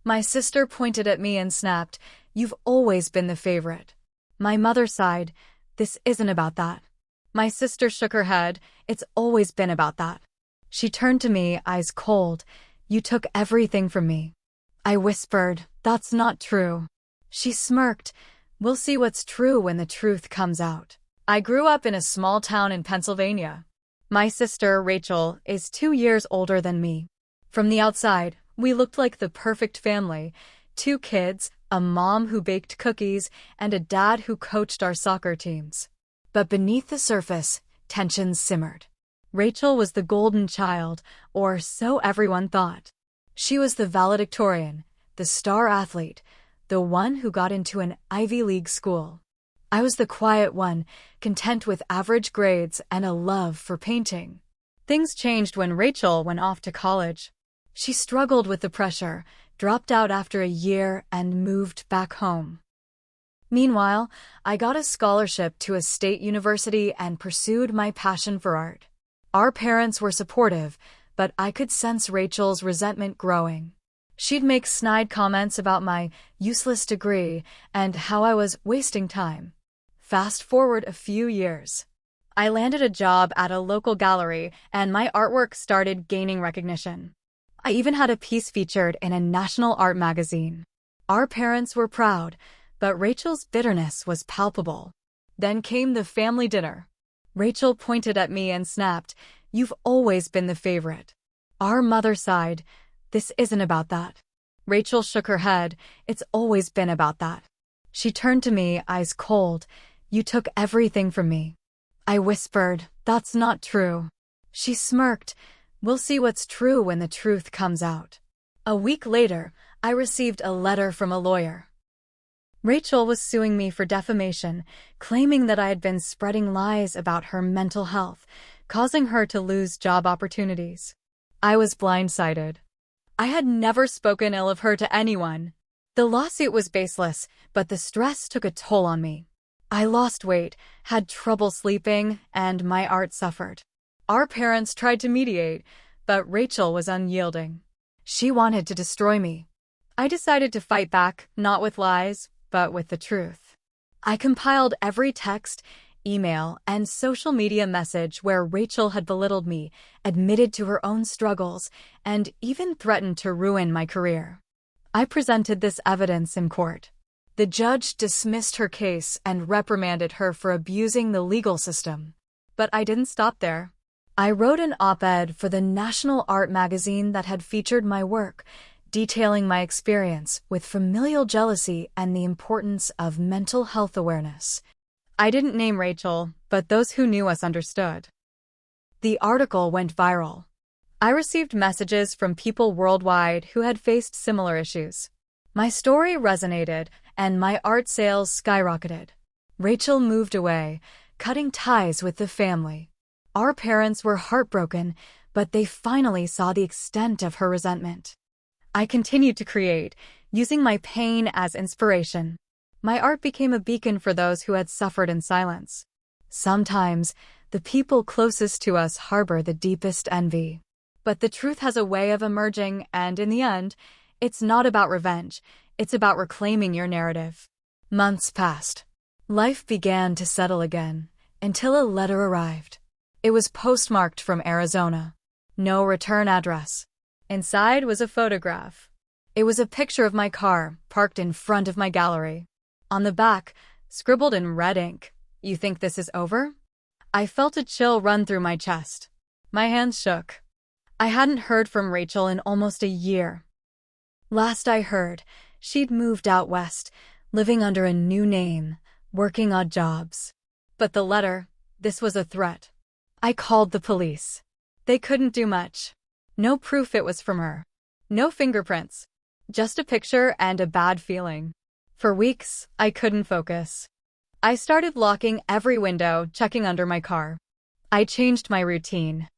My sister pointed at me and snapped, "You've always been the favorite." My mother sighed, "This isn't about that." My sister shook her head, "It's always been about that." She turned to me, eyes cold, "You took everything from me." I whispered, "That's not true." She smirked, "We'll see what's true when the truth comes out." I grew up in a small town in Pennsylvania. My sister, Rachel, is 2 years older than me. From the outside, we looked like the perfect family. 2 kids, a mom who baked cookies, and a dad who coached our soccer teams. But beneath the surface, tensions simmered. Rachel was the golden child, or so everyone thought. She was the valedictorian, the star athlete, the one who got into an Ivy League school. I was the quiet one, content with average grades and a love for painting. Things changed when Rachel went off to college. She struggled with the pressure, dropped out after a year, and moved back home. Meanwhile, I got a scholarship to a state university and pursued my passion for art. Our parents were supportive, but I could sense Rachel's resentment growing. She'd make snide comments about my useless degree and how I was wasting time. Fast forward a few years. I landed a job at a local gallery, and my artwork started gaining recognition. I even had a piece featured in a national art magazine. Our parents were proud, but Rachel's bitterness was palpable. Then came the family dinner. Rachel pointed at me and snapped, "You've always been the favorite." Our mother sighed, "This isn't about that." Rachel shook her head, "It's always been about that." She turned to me, eyes cold, "You took everything from me." I whispered, "That's not true." She smirked, "We'll see what's true when the truth comes out." A week later, I received a letter from a lawyer. Rachel was suing me for defamation, claiming that I had been spreading lies about her mental health, causing her to lose job opportunities. I was blindsided. I had never spoken ill of her to anyone. The lawsuit was baseless, but the stress took a toll on me. I lost weight, had trouble sleeping, and my art suffered. Our parents tried to mediate, but Rachel was unyielding. She wanted to destroy me. I decided to fight back, not with lies, but with the truth. I compiled every text, email, and social media message where Rachel had belittled me, admitted to her own struggles, and even threatened to ruin my career. I presented this evidence in court. The judge dismissed her case and reprimanded her for abusing the legal system. But I didn't stop there. I wrote an op-ed for the national art magazine that had featured my work, detailing my experience with familial jealousy and the importance of mental health awareness. I didn't name Rachel, but those who knew us understood. The article went viral. I received messages from people worldwide who had faced similar issues. My story resonated, and my art sales skyrocketed. Rachel moved away, cutting ties with the family. Our parents were heartbroken, but they finally saw the extent of her resentment. I continued to create, using my pain as inspiration. My art became a beacon for those who had suffered in silence. Sometimes, the people closest to us harbor the deepest envy. But the truth has a way of emerging, and in the end, it's not about revenge, it's about reclaiming your narrative. Months passed. Life began to settle again, until a letter arrived. It was postmarked from Arizona. No return address. Inside was a photograph. It was a picture of my car, parked in front of my gallery. On the back, scribbled in red ink, "You think this is over?" I felt a chill run through my chest. My hands shook. I hadn't heard from Rachel in almost a year. Last I heard, she'd moved out west, living under a new name, working odd jobs. But the letter, this was a threat. I called the police. They couldn't do much. No proof it was from her. No fingerprints. Just a picture and a bad feeling. For weeks, I couldn't focus. I started locking every window, checking under my car. I changed my routine.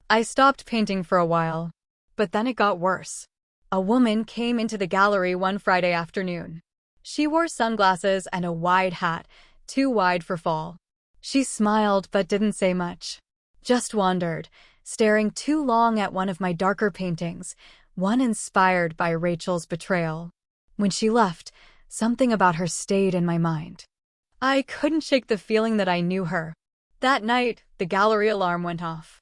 I stopped painting for a while. But then it got worse. A woman came into the gallery one Friday afternoon. She wore sunglasses and a wide hat, too wide for fall. She smiled but didn't say much. Just wandered, staring too long at one of my darker paintings, one inspired by Rachel's betrayal. When she left, something about her stayed in my mind. I couldn't shake the feeling that I knew her. That night, the gallery alarm went off.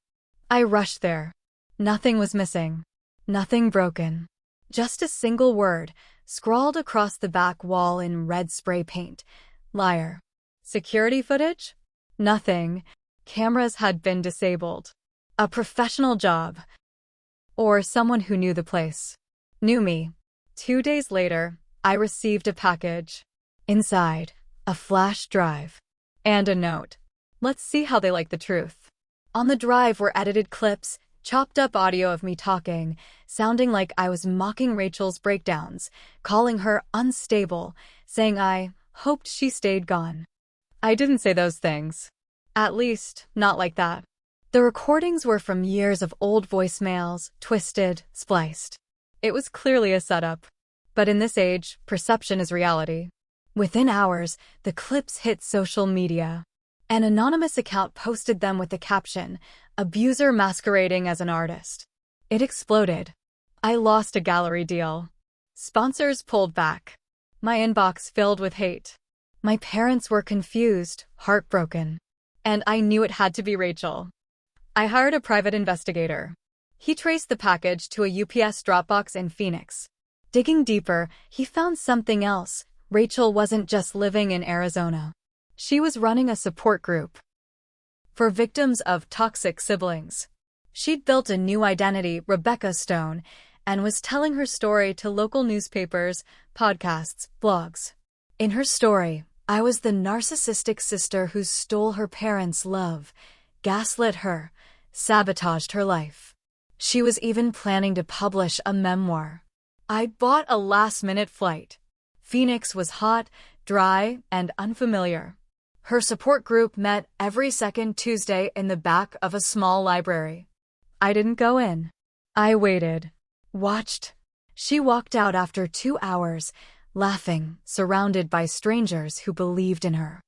I rushed there. Nothing was missing. Nothing broken. Just a single word, scrawled across the back wall in red spray paint. Liar. Security footage? Nothing. Cameras had been disabled. A professional job. Or someone who knew the place. Knew me. 2 days later, I received a package. Inside, a flash drive. And a note. Let's see how they like the truth. On the drive were edited clips, chopped up audio of me talking, sounding like I was mocking Rachel's breakdowns, calling her unstable, saying I hoped she stayed gone. I didn't say those things. At least, not like that. The recordings were from years of old voicemails, twisted, spliced. It was clearly a setup. But in this age, perception is reality. Within hours, the clips hit social media. An anonymous account posted them with the caption, "Abuser masquerading as an artist." It exploded. I lost a gallery deal. Sponsors pulled back. My inbox filled with hate. My parents were confused, heartbroken. And I knew it had to be Rachel. I hired a private investigator. He traced the package to a UPS Dropbox in Phoenix. Digging deeper, he found something else. Rachel wasn't just living in Arizona. She was running a support group for victims of toxic siblings. She'd built a new identity, Rebecca Stone, and was telling her story to local newspapers, podcasts, blogs. In her story, I was the narcissistic sister who stole her parents' love, gaslit her, sabotaged her life. She was even planning to publish a memoir. I bought a last-minute flight. Phoenix was hot, dry, and unfamiliar. Her support group met every second Tuesday in the back of a small library. I didn't go in. I waited. Watched. She walked out after 2 hours, laughing, surrounded by strangers who believed in her.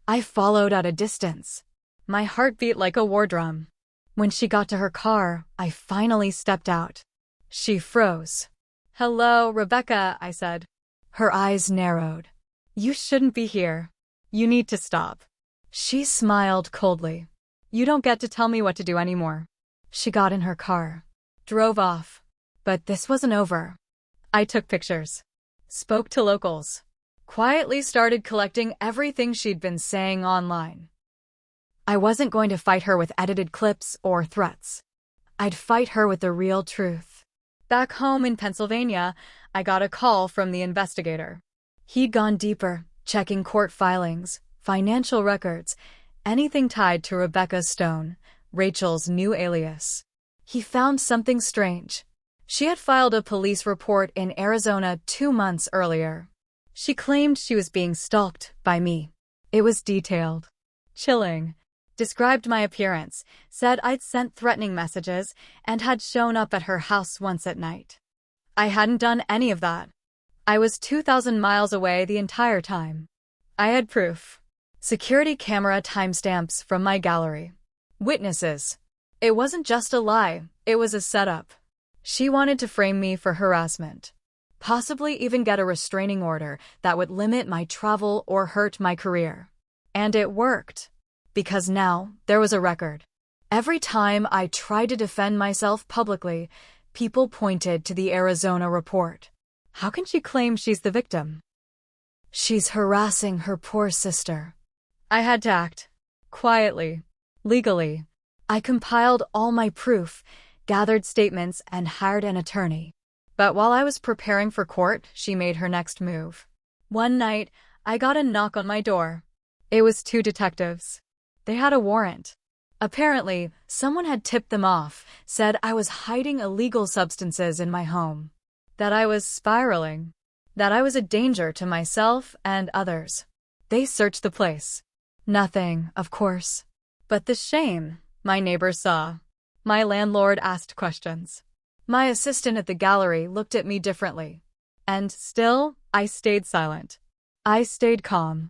I followed at a distance. My heart beat like a war drum. When she got to her car, I finally stepped out. She froze. "Hello, Rebecca," I said. Her eyes narrowed. "You shouldn't be here. You need to stop." She smiled coldly. "You don't get to tell me what to do anymore." She got in her car. Drove off. But this wasn't over. I took pictures. Spoke to locals. Quietly started collecting everything she'd been saying online. I wasn't going to fight her with edited clips or threats. I'd fight her with the real truth. Back home in Pennsylvania, I got a call from the investigator. He'd gone deeper, checking court filings, financial records, anything tied to Rebecca Stone, Rachel's new alias. He found something strange. She had filed a police report in Arizona 2 months earlier. She claimed she was being stalked by me. It was detailed. Chilling. Described my appearance, said I'd sent threatening messages, and had shown up at her house once at night. I hadn't done any of that. I was 2,000 miles away the entire time. I had proof. Security camera timestamps from my gallery. Witnesses. It wasn't just a lie, it was a setup. She wanted to frame me for harassment. Possibly even get a restraining order that would limit my travel or hurt my career. And it worked. Because now, there was a record. Every time I tried to defend myself publicly, people pointed to the Arizona report. How can she claim she's the victim? She's harassing her poor sister. I had to act. Quietly. Legally. I compiled all my proof, gathered statements, and hired an attorney. But while I was preparing for court, she made her next move. One night, I got a knock on my door. It was 2 detectives. They had a warrant. Apparently, someone had tipped them off, said I was hiding illegal substances in my home. That I was spiraling. That I was a danger to myself and others. They searched the place. Nothing, of course. But the shame my neighbors saw. My landlord asked questions. My assistant at the gallery looked at me differently. And still, I stayed silent. I stayed calm.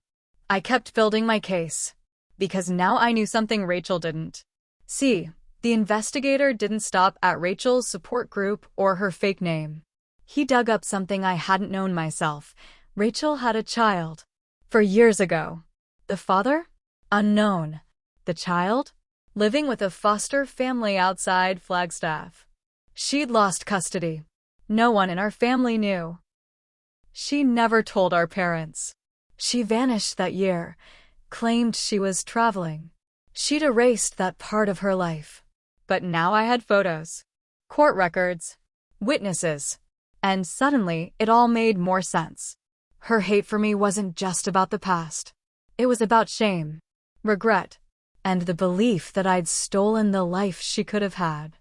I kept building my case. Because now I knew something Rachel didn't. See, The investigator didn't stop at Rachel's support group or her fake name. He dug up something I hadn't known myself. Rachel had a child. For years ago. The father? Unknown. The child? Living with a foster family outside Flagstaff. She'd lost custody. No one in our family knew. She never told our parents. She vanished that year, claimed she was traveling. She'd erased that part of her life. But now I had photos, court records, witnesses, and suddenly it all made more sense. Her hate for me wasn't just about the past. It was about shame, regret, and the belief that I'd stolen the life she could have had.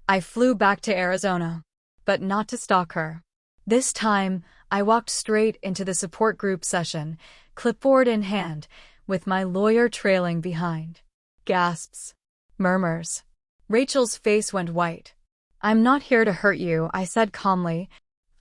I flew back to Arizona, but not to stalk her. This time, I walked straight into the support group session, clipboard in hand, with my lawyer trailing behind. Gasps. Murmurs. Rachel's face went white. "I'm not here to hurt you," I said calmly.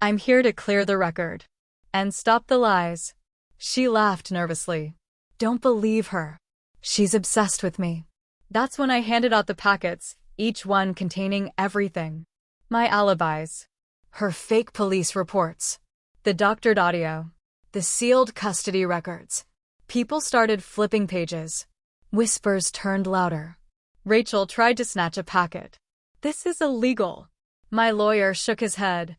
"I'm here to clear the record. And stop the lies." She laughed nervously. "Don't believe her. She's obsessed with me." That's when I handed out the packets, each one containing everything. My alibis. Her fake police reports. The doctored audio. The sealed custody records. People started flipping pages. Whispers turned louder. Rachel tried to snatch a packet. "This is illegal." My lawyer shook his head.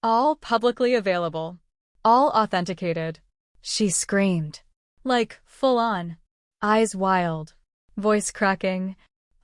"All publicly available. All authenticated." She screamed. Like, full on. Eyes wild. Voice cracking.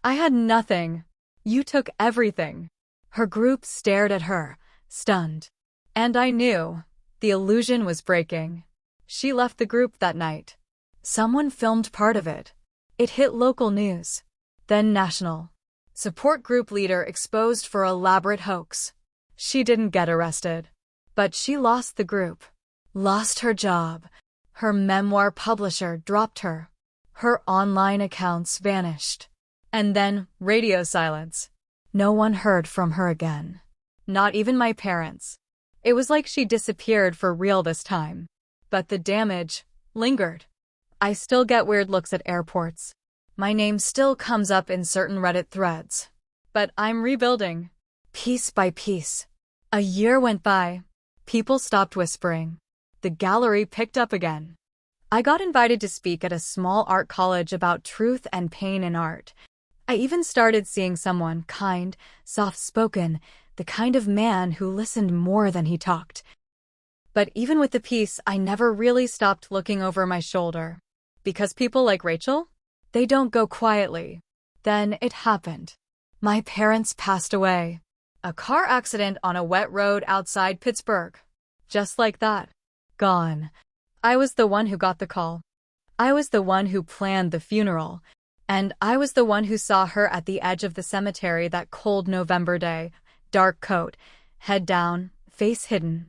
"I had nothing. You took everything." Her group stared at her, stunned. And I knew. The illusion was breaking. She left the group that night. Someone filmed part of it. It hit local news. Then national. Support group leader exposed for elaborate hoax. She didn't get arrested. But she lost the group. Lost her job. Her memoir publisher dropped her. Her online accounts vanished. And then, radio silence. No one heard from her again. Not even my parents. It was like she disappeared for real this time. But the damage lingered. I still get weird looks at airports. My name still comes up in certain Reddit threads. But I'm rebuilding. Piece by piece. A year went by. People stopped whispering. The gallery picked up again. I got invited to speak at a small art college about truth and pain in art. I even started seeing someone kind, soft-spoken, the kind of man who listened more than he talked. But even with the peace, I never really stopped looking over my shoulder. Because people like Rachel? They don't go quietly. Then it happened. My parents passed away. A car accident on a wet road outside Pittsburgh. Just like that. Gone. I was the one who got the call. I was the one who planned the funeral. And I was the one who saw her at the edge of the cemetery that cold November day. Dark coat, head down, face hidden.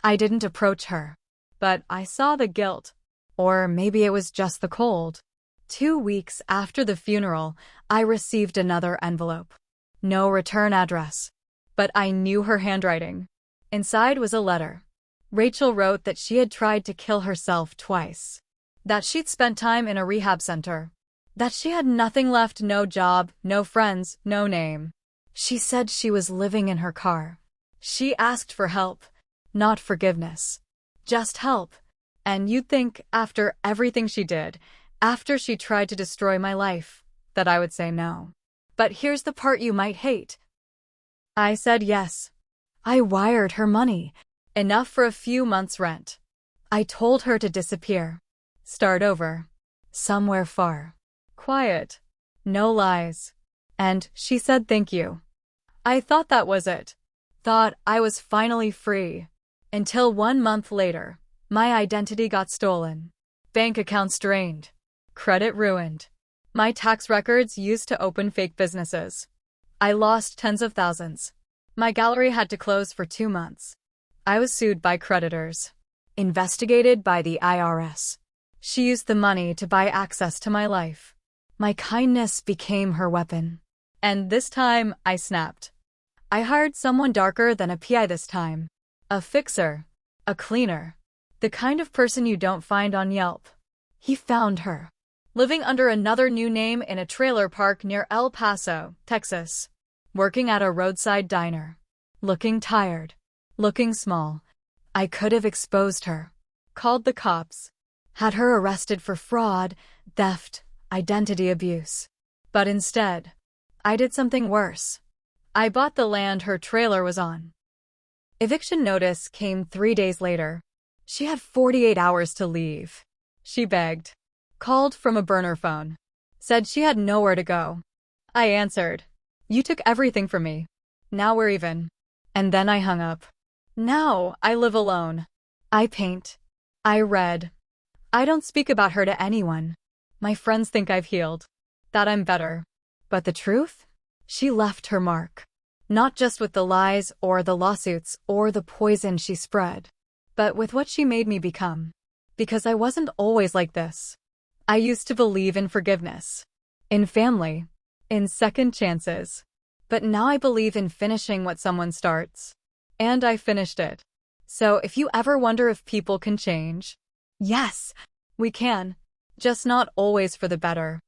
I didn't approach her. But I saw the guilt. Or maybe it was just the cold. 2 weeks after the funeral, I received another envelope. No return address. But I knew her handwriting. Inside was a letter. Rachel wrote that she had tried to kill herself twice. That she'd spent time in a rehab center. That she had nothing left, no job, no friends, no name. She said she was living in her car. She asked for help, not forgiveness. Just help. And you'd think, after everything she did, after she tried to destroy my life, that I would say no. But here's the part you might hate. I said yes. I wired her money. Enough for a few months' rent. I told her to disappear. Start over. Somewhere far. Quiet. No lies. And she said thank you. I thought that was it. Thought I was finally free. Until 1 month later, my identity got stolen. Bank accounts drained. Credit ruined. My tax records used to open fake businesses. I lost tens of thousands. My gallery had to close for 2 months. I was sued by creditors. Investigated by the IRS. She used the money to buy access to my life. My kindness became her weapon. And this time, I snapped. I hired someone darker than a PI this time. A fixer. A cleaner. The kind of person you don't find on Yelp. He found her. living under another new name in a trailer park near El Paso, Texas, working at a roadside diner, looking tired, looking small. I could have exposed her, called the cops, had her arrested for fraud, theft, identity abuse. But instead, I did something worse. I bought the land her trailer was on. Eviction notice came 3 days later. She had 48 hours to leave. She begged, called from a burner phone, said she had nowhere to go. I answered, "You took everything from me. Now we're even." And then I hung up. Now I live alone. I paint. I read. I don't speak about her to anyone. My friends think I've healed, that I'm better. But the truth? She left her mark. Not just with the lies or the lawsuits or the poison she spread, but with what she made me become. Because I wasn't always like this. I used to believe in forgiveness, in family, in second chances. But now I believe in finishing what someone starts. And I finished it. So if you ever wonder if people can change, yes, we can. Just not always for the better.